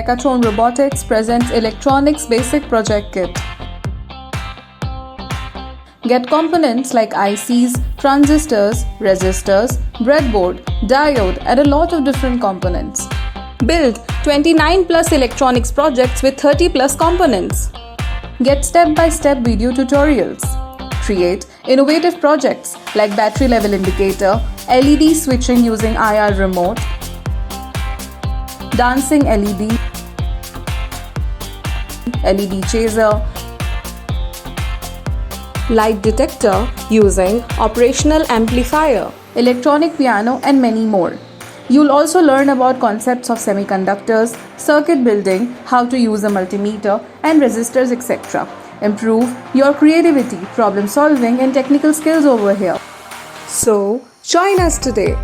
Mechatron Robotics presents Electronics Basic Project Kit. Get components like ICs, transistors, resistors, breadboard, diode, and a lot of different components. Build 29 plus electronics projects with 30 plus components. Get step-by-step video tutorials. Create innovative projects like battery level indicator, LED switching using IR remote, dancing LED, LED chaser, light detector using operational amplifier, electronic piano, and many more. You'll also learn about concepts of semiconductors, circuit building, how to use a multimeter, and resistors, etc. Improve your creativity, problem solving, and technical skills over here. So, join us today.